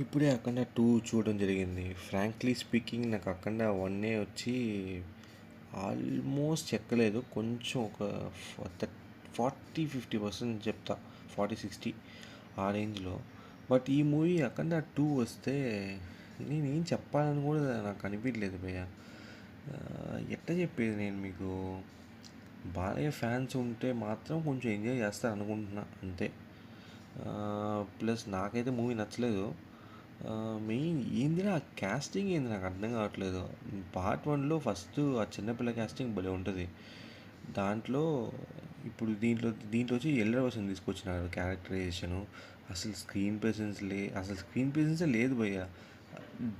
ఇప్పుడే 'అఖండ 2' చూడడం జరిగింది. ఫ్రాంక్లీ స్పీకింగ్ నాకు 'అఖండ 1' వచ్చి ఆల్మోస్ట్ ఎక్కలేదు. కొంచెం ఒక 40-50% చెప్తా, 40-60 ఆ రేంజ్లో. బట్ ఈ మూవీ 'అఖండ 2' వస్తే నేనేం చెప్పాలని కూడా నాకు అనిపించలేదు భయ్య. ఎట్లా చెప్పేది నేను మీకు. బాలయ్య ఫ్యాన్స్ ఉంటే మాత్రం కొంచెం ఎంజాయ్ చేస్తారు అనుకుంటున్నా అంతే. ప్లస్ నాకైతే మూవీ నచ్చలేదు. మెయిన్ ఏందిరా ఆ క్యాస్టింగ్ ఏంది నాకు అర్థం కావట్లేదు. పార్ట్ 1లో ఫస్ట్ ఆ చిన్నపిల్ల క్యాస్టింగ్ భలే ఉంటుంది. దాంట్లో ఇప్పుడు దీంట్లో వచ్చి ఎల్డర్ వర్షన్ తీసుకొచ్చినారు క్యారెక్టరైజేషను. అసలు స్క్రీన్ ప్రెజెన్సే లేదు భయ్య.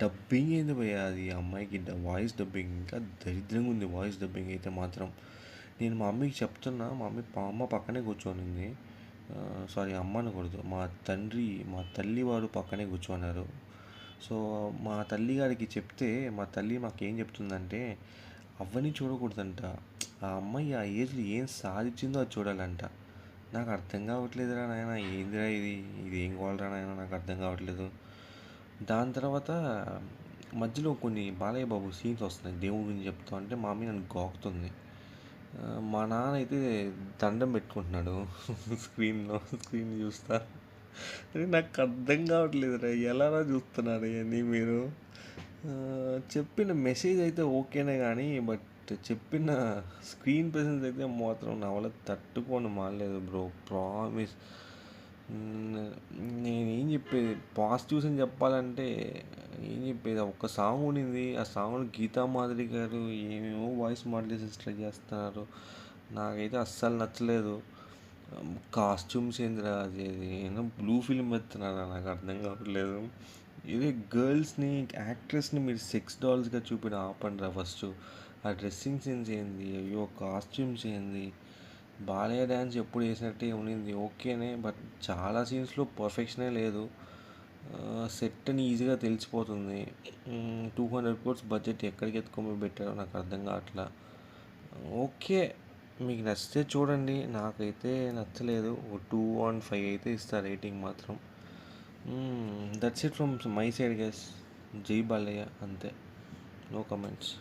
డబ్బింగ్ ఏంది భయ్య అది అమ్మాయికి వాయిస్ డబ్బింగ్ ఇంకా దరిద్రంగా ఉంది. వాయిస్ డబ్బింగ్ అయితే మాత్రం నేను మా అమ్మకి చెప్తున్నా, మా అమ్మ పక్కనే కూర్చొనింది. సారీ, అమ్మ అనకూడదు, మా తల్లి వారు పక్కనే కూర్చున్నారు. సో మా తల్లి గారికి చెప్తే మా తల్లి మాకేం చెప్తుందంటే అవ్వని చూడకూడదంట. ఆ అమ్మాయి ఆ ఏజ్లో ఏం సాధించిందో అది చూడాలంట. నాకు అర్థం కావట్లేదురా నాయన, ఏందిరా ఇది ఏం కావాలరా నాయన, నాకు అర్థం కావట్లేదు. దాని తర్వాత మధ్యలో కొన్ని బాలయ్య బాబు సీన్స్ వస్తున్నాయి, దేవుడి గురించి చెప్తా అంటే మా అమ్మ నన్ను గోకుతుంది. మా నాన్న అయితే దండం పెట్టుకుంటున్నాడు స్క్రీన్ చూస్తా. నాకు అర్థం కావట్లేదురా, ఎలారా చూస్తున్నారు ఇవన్నీ మీరు. చెప్పిన మెసేజ్ అయితే ఓకేనే కానీ బట్ చెప్పిన స్క్రీన్ ప్రెసెన్స్ అయితే మాత్రం నా వల్ల తట్టుకొని మానలేదు బ్రో, ప్రామిస్. నేనేం చెప్పేది, పాజిటివ్స్ అని చెప్పాలంటే ఏం చెప్పేది, ఒక్క సాంగ్ ఉండింది. ఆ సాంగ్లో గీతా మాధురి గారు ఏమేమో వాయిస్ మాడ్యులేషన్స్ ట్రై చేస్తున్నారు. నాకైతే అస్సలు నచ్చలేదు. కాస్ట్యూమ్స్ ఏందిరా అది ఏమో బ్లూ ఫిల్మ్ ఎత్తున్నారా, నాకు అర్థం కావట్లేదు. ఇదే గర్ల్స్ని యాక్ట్రెస్ని మీరు సెక్స్ డాల్స్గా చూపిన ఆపండిరా ఫస్ట్. ఆ డ్రెస్సింగ్ సెన్స్ ఏంది, అయ్యో కాస్ట్యూమ్స్ ఏంది. బాలయ్య డ్యాన్స్ ఎప్పుడు వేసినట్టే ఉండింది ఓకేనే, బట్ చాలా సీన్స్లో పర్ఫెక్షనే లేదు. సెట్ అని ఈజీగా తెలిసిపోతుంది. 200 crores బడ్జెట్ ఎక్కడికి ఎత్తుకొని పెట్టారో నాకు అర్థం కావట్లా. ఓకే, మీకు నచ్చితే చూడండి, నాకైతే నచ్చలేదు. 2/5 అయితే ఇస్తా రేటింగ్ మాత్రం. That's it from my side guys. జై బాలయ్య, అంతే, నో కమెంట్స్.